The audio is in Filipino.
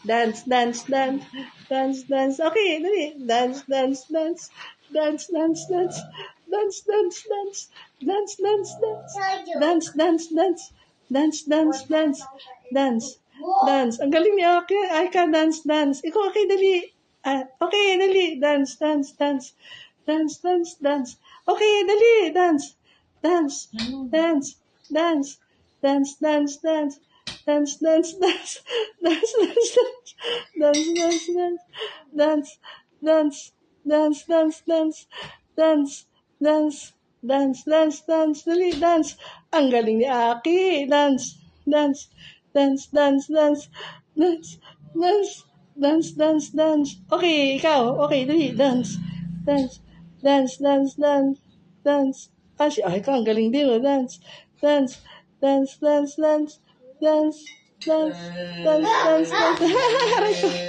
Dance, dance, dance. Dance, dance. Okay, dali. Dance, dance, dance. Dance, dance, dance. Dance, dance, dance. Dance, dance, dance. Dance, dance, dance. Dance, dance, dance. Dance. Dance. Ang galing niya. Okay, ay ka, dance, dance. Ikaw, okay, dali. Okay, dali. Dance, dance, dance. Dance, dance, dance. Okay, dali. Dance. Dance. Dance. Dance. Dance, dance, dance. Dance, dance, dance. Dance, dance, dance. Dance, dance, dance. Dance, dance. Dance, dance, dance. Dance, dance. Dance, dance, dance. Dali, dance. Ang galing ni Aki. Dance. Dance. Dance, dance, dance. Dance. Dance. Dance, dance, dance. Okay, ikaw. Okay, dali. Dance. Dance. Dance, dance, dance. Dance. Ay, ikaw, ang galing din, oh. Dance. Dance. Dance, dance, dance. Dance. Dance. Dance, dance, dance.